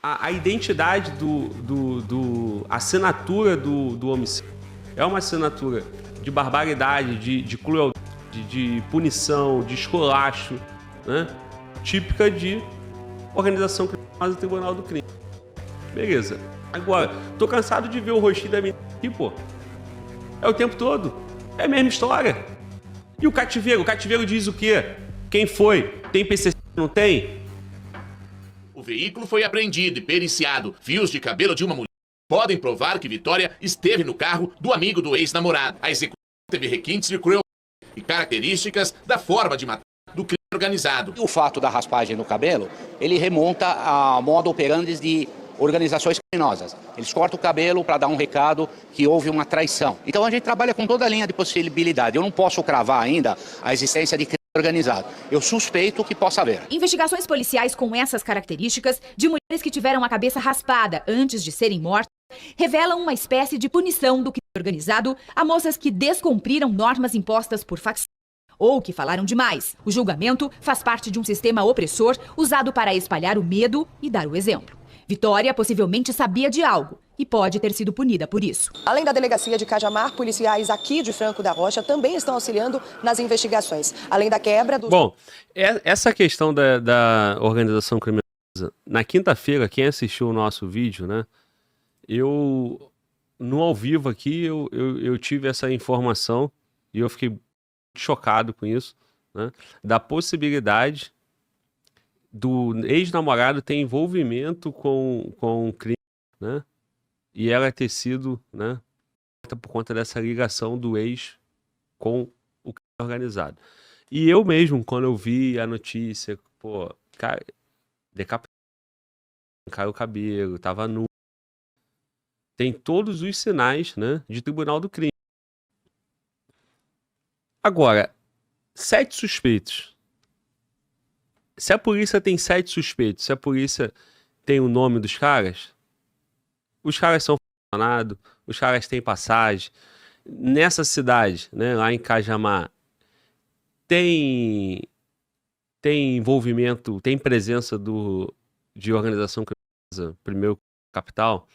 a identidade a assinatura do homicídio é uma assinatura de barbaridade, de crueldade, de punição, de esculacho, né? Típica de organização criminosa do Tribunal do Crime. Beleza. Agora, tô cansado de ver o rostinho da menina aqui, pô. É o tempo todo. É a mesma história. E o cativeiro? O cativeiro diz o quê? Quem foi? Tem PCC? Não tem? O veículo foi apreendido e periciado. Fios de cabelo de uma mulher podem provar que Vitória esteve no carro do amigo do ex-namorado. A execução teve requintes de crueldade e características da forma de matar do crime organizado. O fato da raspagem no cabelo, ele remonta a modo operandi de organizações criminosas. Eles cortam o cabelo para dar um recado que houve uma traição. Então a gente trabalha com toda a linha de possibilidade. Eu não posso cravar ainda a existência de crime organizado. Eu suspeito que possa haver. Investigações policiais com essas características de mulheres que tiveram a cabeça raspada antes de serem mortas revelam uma espécie de punição do crime organizado a moças que descumpriram normas impostas por facções ou que falaram demais. O julgamento faz parte de um sistema opressor usado para espalhar o medo e dar o exemplo. Vitória possivelmente sabia de algo e pode ter sido punida por isso. Além da delegacia de Cajamar, policiais aqui de Franco da Rocha também estão auxiliando nas investigações. Além da quebra do... Bom, essa questão da organização criminosa, na quinta-feira, quem assistiu o nosso vídeo, né? No ao vivo aqui, eu tive essa informação e eu fiquei chocado com isso, né? Da possibilidade do ex-namorado ter envolvimento com o crime, né? E ela ter sido, né, por conta dessa ligação do ex com o crime organizado. E eu mesmo, quando eu vi a notícia, pô, cara, decapitado, caiu o cabelo, tava nu. Tem todos os sinais, né, de tribunal do crime. Agora, 7 suspeitos. Se a polícia tem 7 suspeitos, se a polícia tem o nome dos caras, os caras são funcionados, os caras têm passagem. Nessa cidade, né, lá em Cajamar, tem envolvimento, tem presença de organização criminosa, primeiro capital.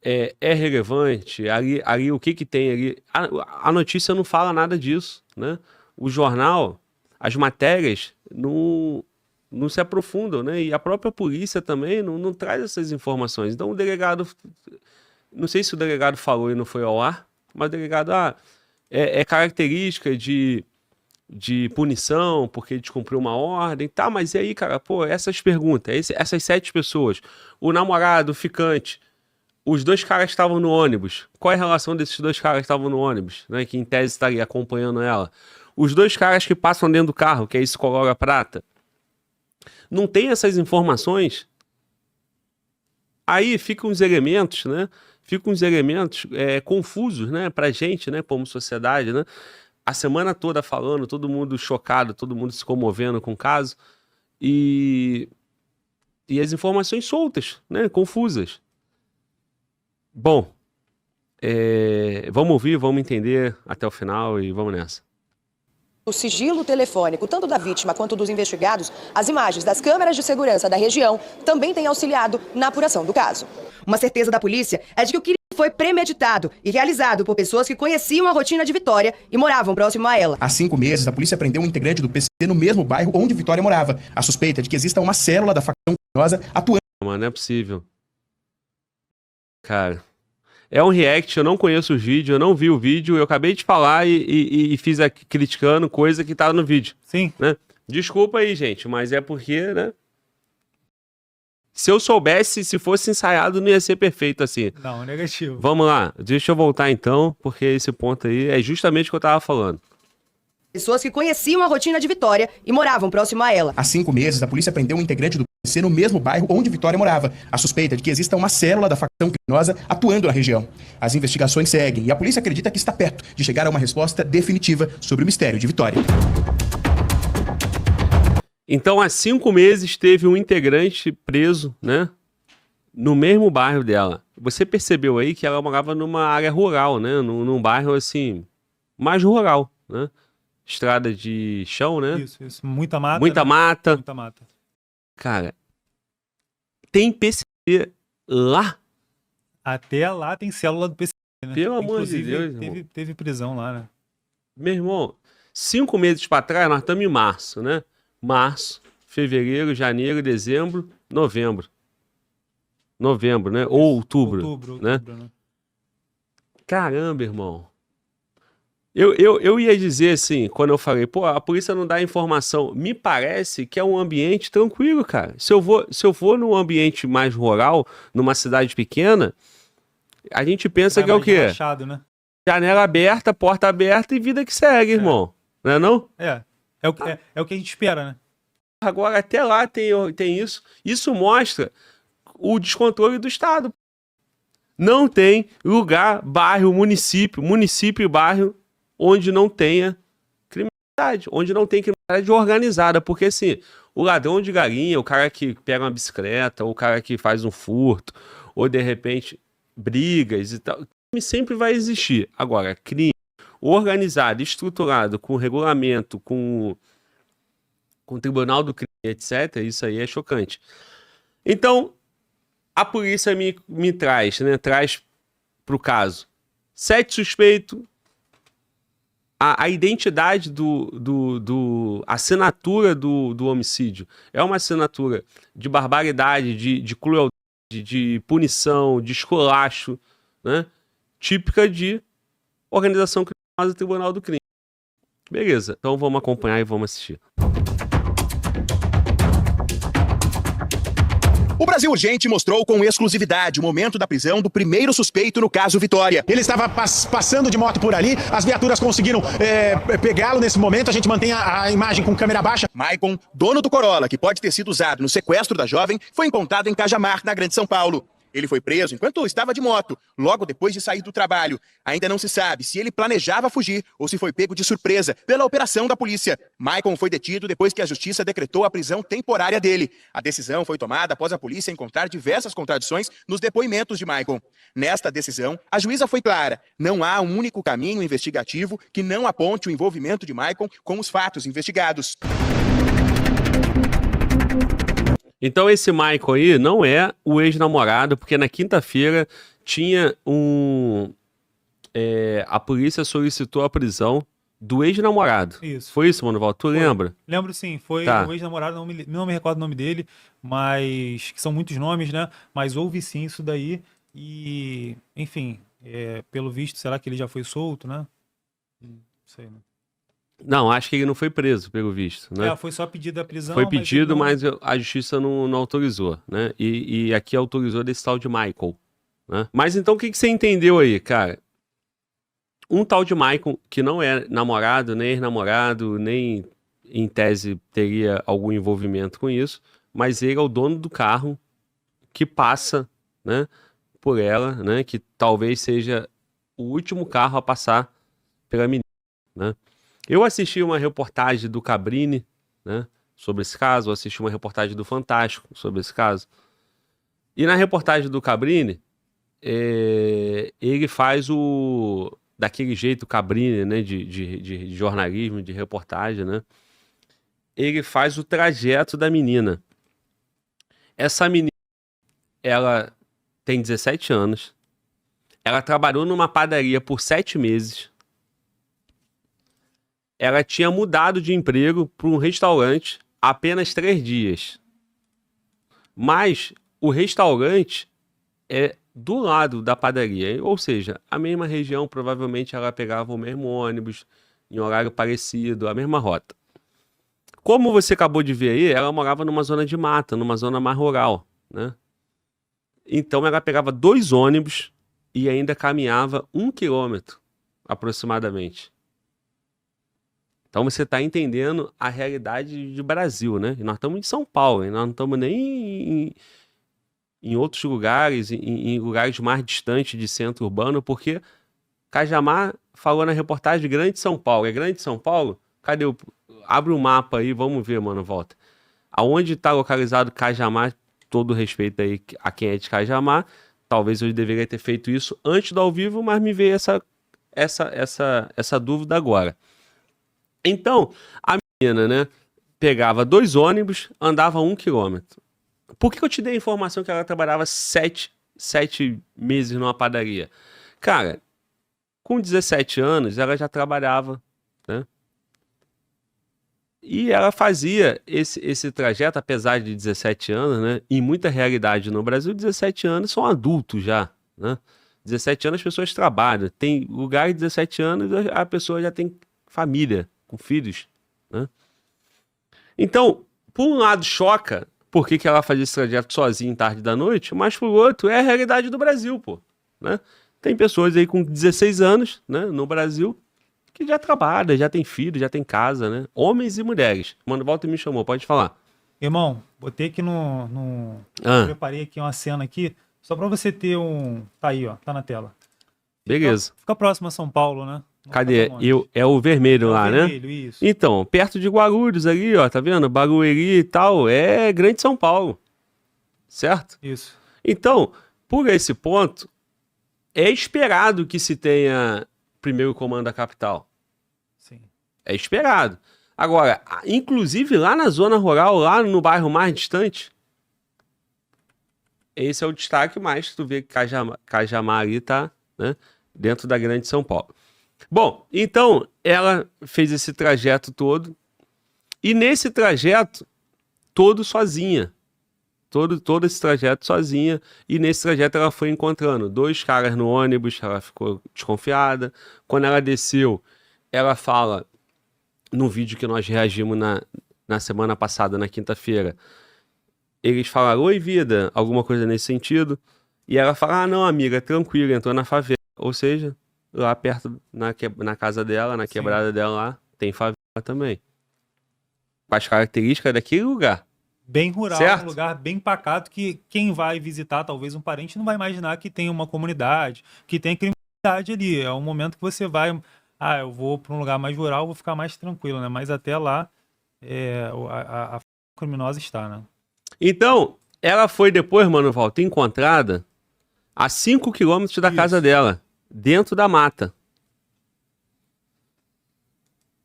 É relevante. Ali o que tem ali? A notícia não fala nada disso, né? O jornal, as matérias não se aprofundam, né? E a própria polícia também não traz essas informações. Então o delegado, não sei se o delegado falou e não foi ao ar, mas o delegado, é característica de punição, porque descumpriu uma ordem, tá, mas e aí, cara, pô, essas perguntas, essas 7 pessoas, o namorado, o ficante, os 2 caras estavam no ônibus, qual é a relação desses 2 caras que estavam no ônibus, né, que em tese estaria acompanhando ela? Os 2 caras que passam dentro do carro, que é esse Colora Prata, não tem essas informações, aí ficam uns elementos, né? Ficam uns elementos confusos, né? Pra gente, né? Como sociedade, né? A semana toda falando, todo mundo chocado, todo mundo se comovendo com o caso, e as informações soltas, né? Confusas. Bom, vamos ouvir, vamos entender até o final e vamos nessa. O sigilo telefônico, tanto da vítima quanto dos investigados, as imagens das câmeras de segurança da região também têm auxiliado na apuração do caso. Uma certeza da polícia é de que o crime foi premeditado e realizado por pessoas que conheciam a rotina de Vitória e moravam próximo a ela. Há 5 meses, a polícia prendeu um integrante do PCC no mesmo bairro onde Vitória morava. A suspeita é de que exista uma célula da facção criminosa atuando... Mas não é possível. Cara... É um react, eu não conheço o vídeo, eu não vi o vídeo, eu acabei de falar e fiz aqui criticando coisa que tá no vídeo. Sim. Né? Desculpa aí, gente, mas é porque, né? Se eu soubesse, se fosse ensaiado, não ia ser perfeito assim. Não, negativo. Vamos lá, deixa eu voltar então, porque esse ponto aí é justamente o que eu tava falando. Pessoas que conheciam a rotina de Vitória e moravam próximo a ela. Há 5 meses, a polícia prendeu um integrante do PCC no mesmo bairro onde Vitória morava. A suspeita é de que exista uma célula da facção criminosa atuando na região. As investigações seguem e a polícia acredita que está perto de chegar a uma resposta definitiva sobre o mistério de Vitória. Então, há 5 meses teve um integrante preso, né? No mesmo bairro dela. Você percebeu aí que ela morava numa área rural, né? Num bairro, assim, mais rural, né? Estrada de chão, né? Isso. Muita mata. Muita né? mata. Muita mata. Cara, tem PCC PT lá? Até lá tem célula do PCC, né? Pelo amor de Inclusive, Deus, irmão. teve prisão lá, né? Meu irmão, 5 meses pra trás, nós estamos em março, né? Março, fevereiro, janeiro, dezembro, novembro. Novembro, né? Ou outubro, né? né? Caramba, irmão. Eu ia dizer assim, quando eu falei, pô, a polícia não dá informação. Me parece que é um ambiente tranquilo, cara. Se eu for num ambiente mais rural, numa cidade pequena, a gente pensa Vai que é o mais quê? relaxado, né? Janela aberta, porta aberta e vida que segue, irmão. Não é não? É o que a gente espera, né? Agora, até lá tem isso. Isso mostra o descontrole do Estado. Não tem lugar, bairro, município e bairro onde não tenha criminalidade, onde não tem criminalidade organizada. Porque, assim, o ladrão de galinha, o cara que pega uma bicicleta, ou o cara que faz um furto, ou, de repente, brigas e tal, crime sempre vai existir. Agora, crime organizado, estruturado, com regulamento, com o Tribunal do Crime, etc., isso aí é chocante. Então, a polícia me traz, né? Traz para o caso 7 suspeitos, a identidade a assinatura do homicídio é uma assinatura de barbaridade, de crueldade, de punição, de esculacho, né? Típica de organização criminosa, Tribunal do Crime. Beleza, então vamos acompanhar e vamos assistir. O Brasil Urgente mostrou com exclusividade o momento da prisão do primeiro suspeito no caso Vitória. Ele estava passando de moto por ali, as viaturas conseguiram pegá-lo nesse momento, a gente mantém a imagem com câmera baixa. Maicon, dono do Corolla, que pode ter sido usado no sequestro da jovem, foi encontrado em Cajamar, na Grande São Paulo. Ele foi preso enquanto estava de moto, logo depois de sair do trabalho. Ainda não se sabe se ele planejava fugir ou se foi pego de surpresa pela operação da polícia. Maicon foi detido depois que a justiça decretou a prisão temporária dele. A decisão foi tomada após a polícia encontrar diversas contradições nos depoimentos de Maicon. Nesta decisão, a juíza foi clara: não há um único caminho investigativo que não aponte o envolvimento de Maicon com os fatos investigados. Então esse Michael aí não é o ex-namorado, porque na quinta-feira tinha a polícia solicitou a prisão do ex-namorado. Isso. Foi isso, Mano Val? Tu lembra? Lembro sim, foi Tá. o ex-namorado, não me recordo o nome dele, mas que são muitos nomes, né? Mas houve sim isso daí e, enfim, pelo visto, será que ele já foi solto, né? Não sei, né? Não, acho que ele não foi preso, pelo visto, né? Foi só pedido a prisão. Foi pedido, mas mas a justiça não autorizou, né? E aqui autorizou desse tal de Michael, né? Mas então o que você entendeu aí, cara? Um tal de Michael, que não é namorado, nem ex-namorado, nem em tese teria algum envolvimento com isso, mas ele é o dono do carro que passa, né, por ela, né? Que talvez seja o último carro a passar pela menina, né? Eu assisti uma reportagem do Cabrini, né, sobre esse caso, assisti uma reportagem do Fantástico sobre esse caso. E na reportagem do Cabrini, ele faz daquele jeito Cabrini, né, de jornalismo, de reportagem, né? Ele faz o trajeto da menina. Essa menina, ela tem 17 anos, ela trabalhou numa padaria por 7 meses, ela tinha mudado de emprego para um restaurante há apenas 3 dias. Mas o restaurante é do lado da padaria, ou seja, a mesma região, provavelmente ela pegava o mesmo ônibus, em horário parecido, a mesma rota. Como você acabou de ver aí, ela morava numa zona de mata, numa zona mais rural, né? Então ela pegava 2 ônibus e ainda caminhava 1 quilômetro, aproximadamente. Então você está entendendo a realidade do Brasil, né? E nós estamos em São Paulo, e nós não estamos nem em outros lugares, em lugares mais distantes de centro urbano, porque Cajamar falou na reportagem Grande São Paulo. É Grande São Paulo? Cadê Abre o mapa aí, vamos ver, mano, volta. Aonde está localizado Cajamar? Todo respeito aí a quem é de Cajamar. Talvez eu deveria ter feito isso antes do ao vivo, mas me veio essa dúvida agora. Então, a menina, né, pegava 2 ônibus, andava 1 quilômetro. Por que eu te dei a informação que ela trabalhava 7 meses numa padaria? Cara, com 17 anos, ela já trabalhava, né? E ela fazia esse trajeto, apesar de 17 anos, né? Em muita realidade no Brasil, 17 anos são adultos já, né? 17 anos as pessoas trabalham. Tem lugar de 17 anos, a pessoa já tem família, com filhos, né? Então, por um lado, choca por que ela fazia esse trajeto sozinha em tarde da noite, mas por outro, é a realidade do Brasil, pô, né? Tem pessoas aí com 16 anos, né, no Brasil, que já trabalha, já tem filho, já tem casa, né? Homens e mulheres. Mano, Walter me chamou, pode falar. Irmão, botei aqui Ah. Preparei aqui uma cena aqui, só pra você ter um... Tá aí, ó, tá na tela. Beleza. Fica próximo a São Paulo, né? Não Cadê? fica longe. É o vermelho lá, vermelho, né? isso. Então, perto de Guarulhos ali, ó, tá vendo? Barueri e tal, é Grande São Paulo. Certo? Isso. Então, por esse ponto, é esperado que se tenha primeiro comando da capital. Sim. É esperado. Agora, inclusive lá na zona rural, lá no bairro mais distante, esse é o destaque mais, tu vê que Cajamar ali tá, né, dentro da Grande São Paulo. Bom, então ela fez esse trajeto todo e nesse trajeto todo sozinha. Todo esse trajeto sozinha, e nesse trajeto ela foi encontrando 2 caras no ônibus, ela ficou desconfiada. Quando ela desceu, ela fala, no vídeo que nós reagimos na semana passada, na quinta-feira, eles falaram, oi vida, alguma coisa nesse sentido, e ela fala, ah não amiga, tranquilo, entrou na favela, ou seja, lá perto, na casa dela, na quebrada dela lá, tem favela também, com as características daquele lugar. Bem rural, Certo? um lugar bem pacato que quem vai visitar, talvez um parente, não vai imaginar que tem uma comunidade, que tem criminalidade ali. É um momento que você vai, eu vou para um lugar mais rural, vou ficar mais tranquilo, né? Mas até lá, a criminosa está, né? Então, ela foi depois, mano, Walter, encontrada a 5 quilômetros da casa dela, dentro da mata.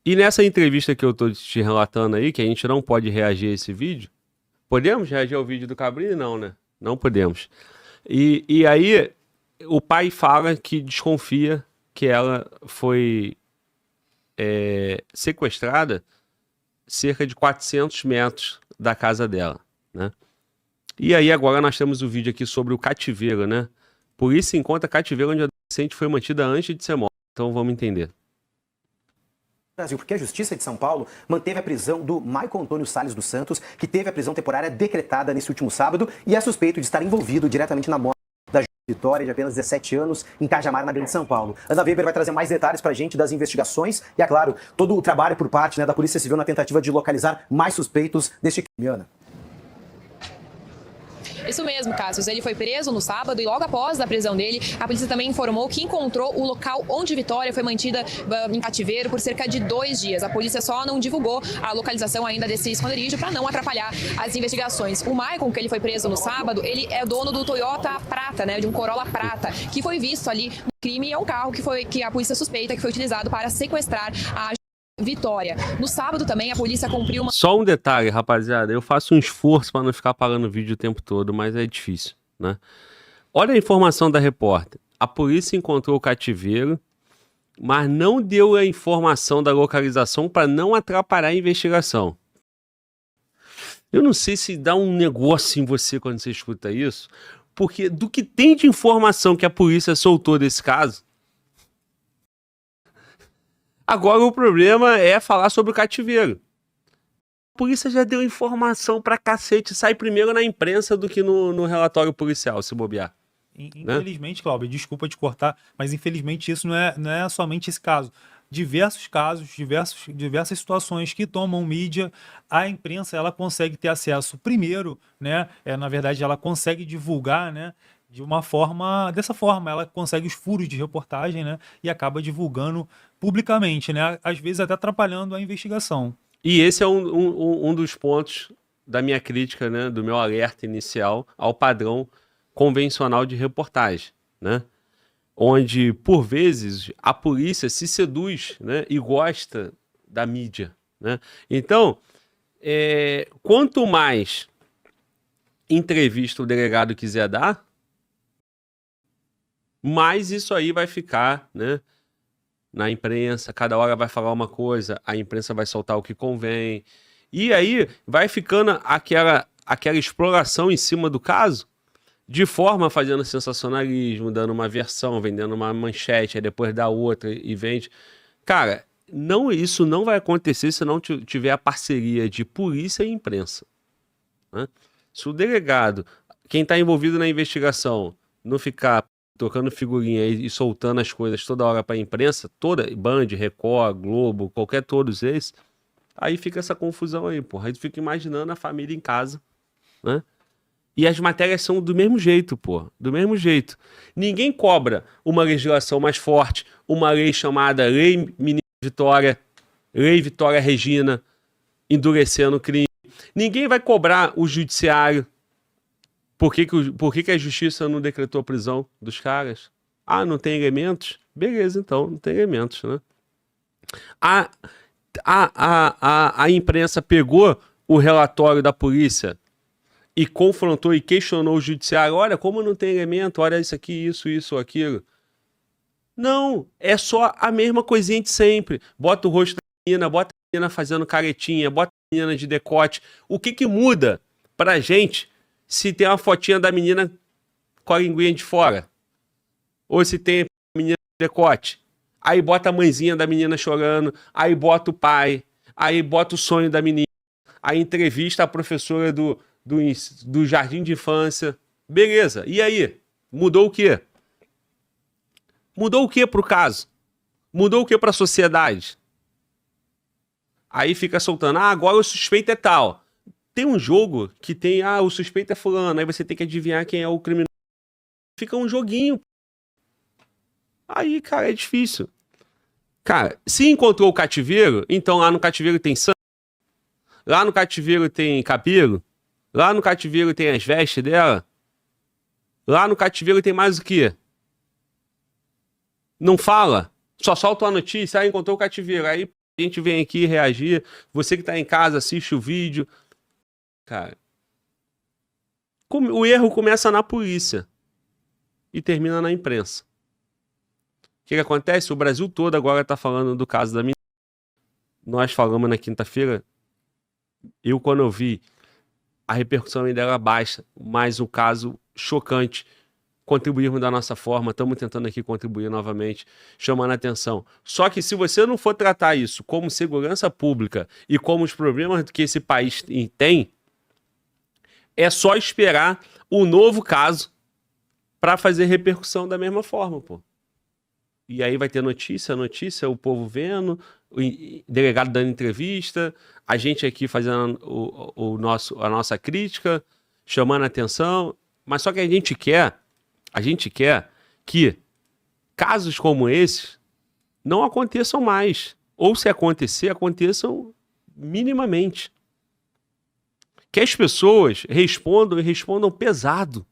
E nessa entrevista que eu tô te relatando aí, que a gente não pode reagir a esse vídeo, podemos reagir ao vídeo do Cabrini? Não, né? Não podemos. E aí, o pai fala que desconfia que ela foi sequestrada cerca de 400 metros da casa dela, né? E aí agora nós temos o vídeo aqui sobre o cativeiro, né? Polícia encontra cativeiro onde a adolescente foi mantida antes de ser morta. Então vamos entender. Brasil, porque a Justiça de São Paulo manteve a prisão do Maicon Antônio Salles dos Santos, que teve a prisão temporária decretada nesse último sábado e é suspeito de estar envolvido diretamente na morte da Vitória, de apenas 17 anos, em Cajamar, na Grande São Paulo. Ana Weber vai trazer mais detalhes pra gente das investigações e, é claro, todo o trabalho por parte, né, da Polícia Civil na tentativa de localizar mais suspeitos deste crime, Ana. Isso mesmo, Cassius. Ele foi preso no sábado e logo após a prisão dele, a polícia também informou que encontrou o local onde Vitória foi mantida em cativeiro por cerca de 2 dias. A polícia só não divulgou a localização ainda desse esconderijo para não atrapalhar as investigações. O Maicon, que ele foi preso no sábado, ele é dono do Toyota Prata, né, de um Corolla Prata, que foi visto ali no crime. É um carro que a polícia suspeita que foi utilizado para sequestrar a Vitória. No sábado também a polícia cumpriu uma... Só um detalhe, rapaziada, eu faço um esforço para não ficar parando o vídeo o tempo todo, mas é difícil, né? Olha a informação da repórter. A polícia encontrou o cativeiro, mas não deu a informação da localização para não atrapalhar a investigação. Eu não sei se dá um negócio em você quando você escuta isso, porque do que tem de informação que a polícia soltou desse caso, agora o problema é falar sobre o cativeiro. A polícia já deu informação pra cacete, sai primeiro na imprensa do que no relatório policial, se bobear. Infelizmente, Cláudio, desculpa te cortar, mas infelizmente isso não é somente esse caso. Diversos casos, diversas situações que tomam mídia, a imprensa ela consegue ter acesso primeiro, né? Na verdade, ela consegue divulgar, né? Dessa forma, ela consegue os furos de reportagem, né? E acaba divulgando publicamente, né? Às vezes até atrapalhando a investigação. E esse é um dos pontos da minha crítica, né? Do meu alerta inicial ao padrão convencional de reportagem, né? Onde, por vezes, a polícia se seduz, né? E gosta da mídia, né? Então, quanto mais entrevista o delegado quiser dar, mais isso aí vai ficar, né, na imprensa. Cada hora vai falar uma coisa, a imprensa vai soltar o que convém. E aí vai ficando aquela exploração em cima do caso, de forma fazendo sensacionalismo, dando uma versão, vendendo uma manchete, aí depois dá outra e vende. Cara, isso não vai acontecer se não tiver a parceria de polícia e imprensa, né? Se o delegado, quem está envolvido na investigação, não ficar tocando figurinha e soltando as coisas toda hora para a imprensa, Band, Record, Globo, todos esses, aí fica essa confusão aí, porra. Aí tu fica imaginando a família em casa, né? E as matérias são do mesmo jeito, pô. Do mesmo jeito. Ninguém cobra uma legislação mais forte, uma lei chamada Lei Menina Vitória, Lei Vitória Regina, endurecendo o crime. Ninguém vai cobrar o judiciário. Por que a justiça não decretou a prisão dos caras? Ah, não tem elementos? Beleza, então, não tem elementos, né? A imprensa pegou o relatório da polícia e confrontou e questionou o judiciário. Olha, como não tem elemento, olha isso aqui, isso, aquilo. Não, é só a mesma coisinha de sempre. Bota o rosto da menina, bota a menina fazendo caretinha, bota a menina de decote. O que muda pra gente se tem uma fotinha da menina com a linguinha de fora? Ou se tem a menina de decote? Aí bota a mãezinha da menina chorando, aí bota o pai, aí bota o sonho da menina, aí entrevista a professora do jardim de infância. Beleza, e aí? Mudou o quê? Mudou o quê pro caso? Mudou o quê pra sociedade? Aí fica soltando, agora o suspeito é tal. Tem um jogo que tem, o suspeito é fulano, aí você tem que adivinhar quem é o criminoso. Fica um joguinho. Aí, cara, é difícil. Cara, se encontrou o cativeiro, então lá no cativeiro tem sangue, lá no cativeiro tem cabelo, lá no cativeiro tem as vestes dela, lá no cativeiro tem mais o quê? Não fala, só solta uma notícia, encontrou o cativeiro, aí a gente vem aqui reagir, você que tá em casa assiste o vídeo. Cara, o erro começa na polícia e termina na imprensa. O que acontece? O Brasil todo agora tá falando do caso da menina. Nós falamos na quinta-feira, quando eu vi, a repercussão ainda era baixa, mas o caso chocante. Contribuirmos da nossa forma, estamos tentando aqui contribuir novamente, chamando a atenção. Só que se você não for tratar isso como segurança pública e como os problemas que esse país tem, é só esperar o novo caso para fazer repercussão da mesma forma, pô. E aí vai ter notícia, o povo vendo, o delegado dando entrevista, a gente aqui fazendo a nossa crítica, chamando a atenção, mas só que a gente quer que casos como esses não aconteçam mais. Ou se acontecer, aconteçam minimamente. Que as pessoas respondam pesado.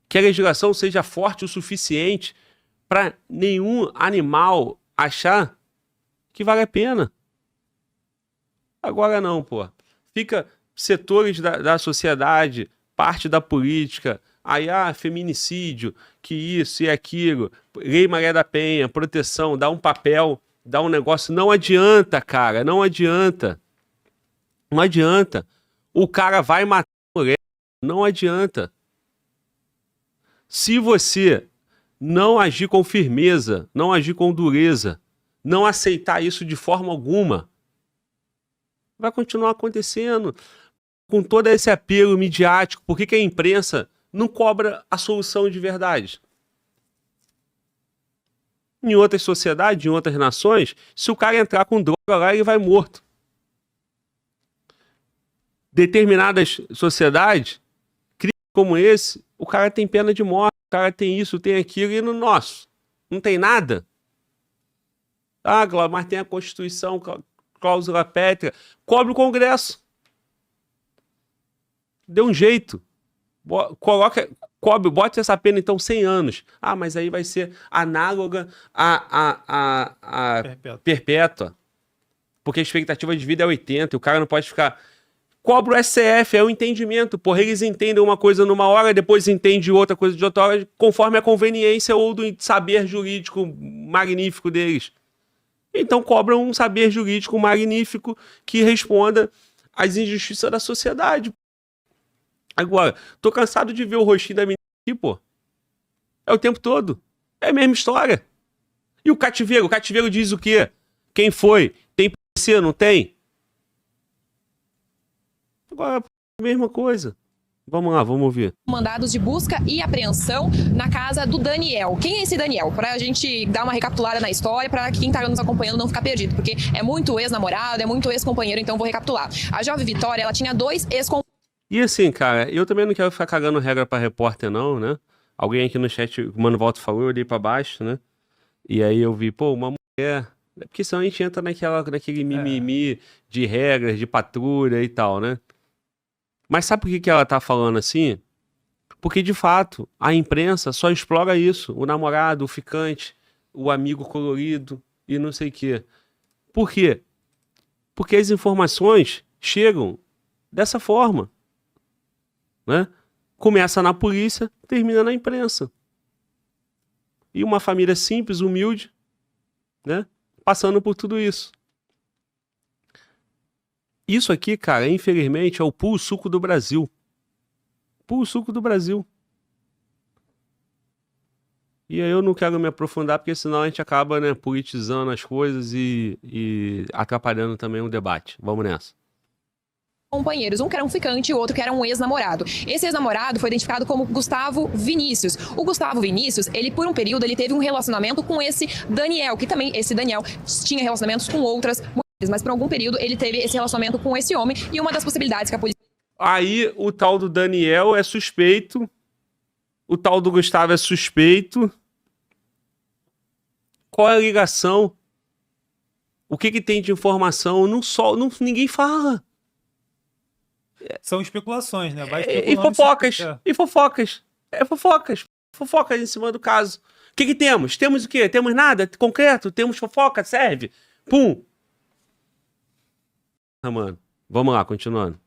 Que a legislação seja forte o suficiente para nenhum animal achar que vale a pena. Agora não, pô. Fica setores da sociedade, parte da política, aí, feminicídio, que isso e aquilo, Lei Maria da Penha, proteção, dá um papel, dá um negócio. Não adianta, cara, não adianta. Não adianta. O cara vai matar a mulher, não adianta. Se você não agir com firmeza, não agir com dureza, não aceitar isso de forma alguma, vai continuar acontecendo com todo esse apelo midiático. Por que a imprensa não cobra a solução de verdade? Em outras sociedades, em outras nações, se o cara entrar com droga lá, ele vai morto. Determinadas sociedades, crimes como esse, o cara tem pena de morte, o cara tem isso, tem aquilo, e no nosso não tem nada. Mas tem a Constituição, cláusula pétrea, cobre o Congresso. Dê um jeito. Bote essa pena, então, 100 anos. Mas aí vai ser análoga a perpétua. Porque a expectativa de vida é 80, e o cara não pode ficar Cobra o STF, é o entendimento. Porra, eles entendem uma coisa numa hora, depois entendem outra coisa de outra hora, conforme a conveniência ou do saber jurídico magnífico deles. Então cobram um saber jurídico magnífico que responda às injustiças da sociedade. Agora, tô cansado de ver o rostinho da menina aqui, pô. É o tempo todo. É a mesma história. E o cativeiro? O cativeiro diz o quê? Quem foi? Tem polícia, não tem? Agora, a mesma coisa. Vamos lá, vamos ouvir. Mandados de busca e apreensão na casa do Daniel. Quem é esse Daniel? Pra gente dar uma recapitulada na história, pra quem tá nos acompanhando não ficar perdido, porque é muito ex-namorado, é muito ex-companheiro, então vou recapitular. A jovem Vitória, ela tinha 2 ex-companheiros. E assim, cara, eu também não quero ficar cagando regra pra repórter, não, né? Alguém aqui no chat, o Mano Volta falou, eu olhei pra baixo, né? E aí eu vi, pô, uma mulher... Porque senão a gente entra naquele mimimi de regras, de patrulha e tal, né? Mas sabe por que ela tá falando assim? Porque, de fato, a imprensa só explora isso. O namorado, o ficante, o amigo colorido e não sei o quê. Por quê? Porque as informações chegam dessa forma, né? Começa na polícia, termina na imprensa. E uma família simples, humilde, né? Passando por tudo isso. Isso aqui, cara, infelizmente, é o puro suco do Brasil. Puro suco do Brasil. E aí eu não quero me aprofundar, porque senão a gente acaba, né, politizando as coisas e atrapalhando também o debate. Vamos nessa. Companheiros, um que era um ficante e o outro que era um ex-namorado. Esse ex-namorado foi identificado como Gustavo Vinícius. O Gustavo Vinícius, ele por um período, ele teve um relacionamento com esse Daniel, que também, esse Daniel, tinha relacionamentos com outras mulheres, mas por algum período ele teve esse relacionamento com esse homem, e uma das possibilidades que a polícia... Aí o tal do Daniel é suspeito, o tal do Gustavo é suspeito. Qual é a ligação? O que tem de informação? Ninguém fala. São especulações, né? Vai E fofocas. E fofocas. É fofocas. Fofocas em cima do caso. O que temos? Temos o quê? Temos nada concreto? Temos fofoca? Serve? Pum. Ah, mano. Vamos lá, continuando.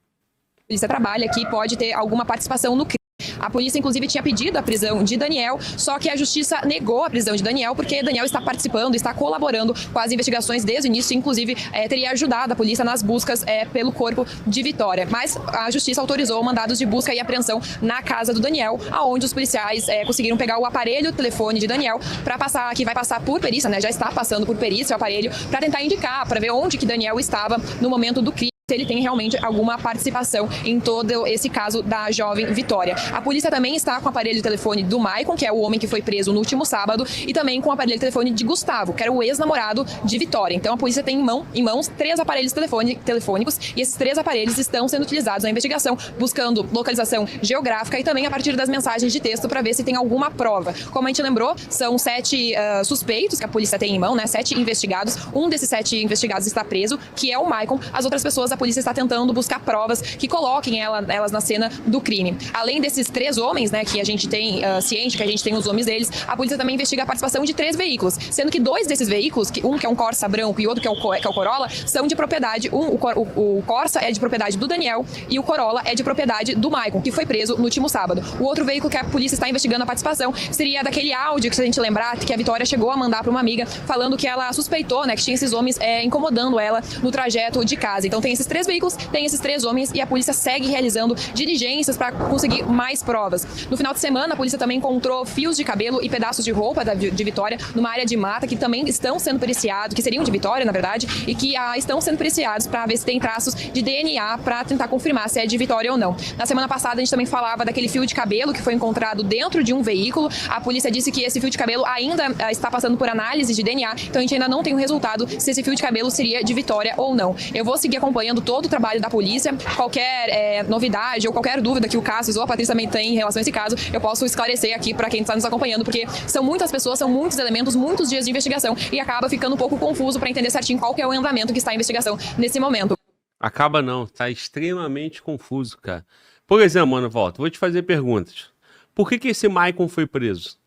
A polícia trabalha aqui, pode ter alguma participação no crime. A polícia, inclusive, tinha pedido a prisão de Daniel, só que a justiça negou a prisão de Daniel, porque Daniel está participando, está colaborando com as investigações desde o início, inclusive teria ajudado a polícia nas buscas pelo corpo de Vitória. Mas a justiça autorizou mandados de busca e apreensão na casa do Daniel, aonde os policiais conseguiram pegar o aparelho, o telefone de Daniel, para passar, que vai passar por perícia, né? Já está passando por perícia o aparelho, para tentar indicar, para ver onde que Daniel estava no momento do crime, se ele tem realmente alguma participação em todo esse caso da jovem Vitória. A polícia também está com o aparelho de telefone do Maicon, que é o homem que foi preso no último sábado, e também com o aparelho de telefone de Gustavo, que era o ex-namorado de Vitória. Então a polícia tem em mãos 3 aparelhos telefônicos, e esses 3 aparelhos estão sendo utilizados na investigação, buscando localização geográfica e também a partir das mensagens de texto para ver se tem alguma prova. Como a gente lembrou, são 7 suspeitos que a polícia tem em mão, né? 7 investigados. Um desses 7 investigados está preso, que é o Maicon. As outras pessoas, a polícia está tentando buscar provas que coloquem elas na cena do crime. Além desses 3 homens, né, que a gente tem ciente, que a gente tem os nomes deles, a polícia também investiga a participação de 3 veículos, sendo que 2 desses veículos, um que é um Corsa branco e outro que é o Corolla, são de propriedade, o Corsa é de propriedade do Daniel e o Corolla é de propriedade do Maicon, que foi preso no último sábado. O outro veículo que a polícia está investigando a participação seria daquele áudio que, se a gente lembrar, que a Vitória chegou a mandar para uma amiga, falando que ela suspeitou, né, que tinha esses homens incomodando ela no trajeto de casa. Então tem esses 3 veículos, tem esses 3 homens e a polícia segue realizando diligências para conseguir mais provas. No final de semana, a polícia também encontrou fios de cabelo e pedaços de roupa de Vitória numa área de mata que também estão sendo periciados, que seriam de Vitória, na verdade, e que estão sendo periciados para ver se tem traços de DNA para tentar confirmar se é de Vitória ou não. Na semana passada, a gente também falava daquele fio de cabelo que foi encontrado dentro de um veículo. A polícia disse que esse fio de cabelo ainda está passando por análise de DNA, então a gente ainda não tem um resultado se esse fio de cabelo seria de Vitória ou não. Eu vou seguir acompanhando todo o trabalho da polícia. Qualquer novidade ou qualquer dúvida que o Cassius ou a Patrícia também tem em relação a esse caso, eu posso esclarecer aqui para quem está nos acompanhando, porque são muitas pessoas, são muitos elementos, muitos dias de investigação e acaba ficando um pouco confuso para entender certinho qual que é o andamento que está em investigação nesse momento. Acaba não, tá extremamente confuso, cara. Por exemplo, mano, vou te fazer perguntas. Por que esse Maicon foi preso?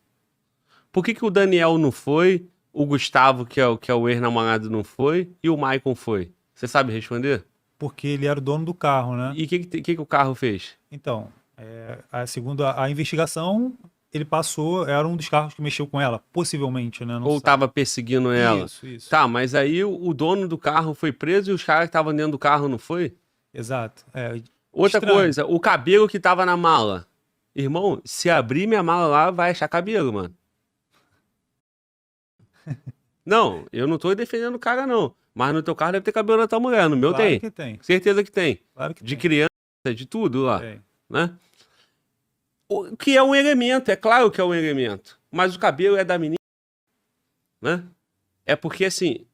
Por que o Daniel não foi, o Gustavo, que é o ex-namorado, não foi, e o Maicon foi? Você sabe responder? porque ele era o dono do carro, né? E o que o carro fez? Então, segundo a investigação, ele passou, era um dos carros que mexeu com ela, possivelmente, né? Não Ou sabe. tava perseguindo ela? Isso. Tá, mas aí o dono do carro foi preso e os caras que estavam dentro do carro não foi? Exato. Outra Estranho. coisa, o cabelo que tava na mala. Irmão, se abrir minha mala lá, vai achar cabelo, mano. Não, eu não tô defendendo o cara, não. Mas no teu carro deve ter cabelo da tua mulher, no meu Claro tem. que tem. Certeza que tem. Claro que De tem. criança, de tudo lá, Tem. né? O que é um elemento, é claro que é um elemento. Mas o cabelo é da menina, né? É porque, assim...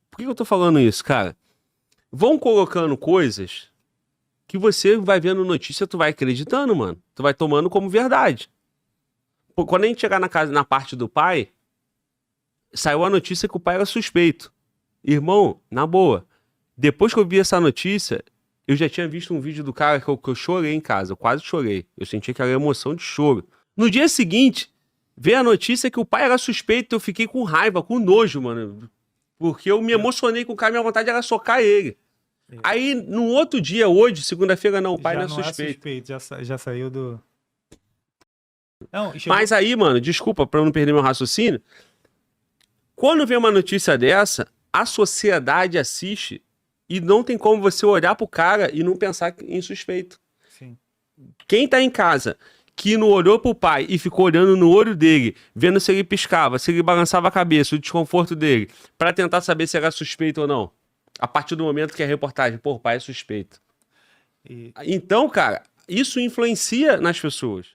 Por que eu tô falando isso, cara? Vão colocando coisas que você vai vendo notícia, tu vai acreditando, mano. Tu vai tomando como verdade. Pô, quando a gente chegar na parte do pai, saiu a notícia que o pai era suspeito. Irmão, na boa, depois que eu vi essa notícia, eu já tinha visto um vídeo do cara que eu chorei em casa, eu quase chorei. Eu senti aquela emoção de choro. No dia seguinte, veio a notícia que o pai era suspeito, eu fiquei com raiva, com nojo, mano. Porque eu me emocionei com o cara, minha vontade era socar ele. Aí, no outro dia, hoje, segunda-feira, não, o pai não é suspeito. Já saiu do... Não, Mas aí, mano, desculpa pra eu não perder meu raciocínio. Quando vem uma notícia dessa, a sociedade assiste e não tem como você olhar pro cara e não pensar em suspeito. Sim. Quem tá em casa, que não olhou pro pai e ficou olhando no olho dele, vendo se ele piscava, se ele balançava a cabeça, o desconforto dele, pra tentar saber se era suspeito ou não. A partir do momento que a reportagem, pô, o pai é suspeito. Então, cara, isso influencia nas pessoas.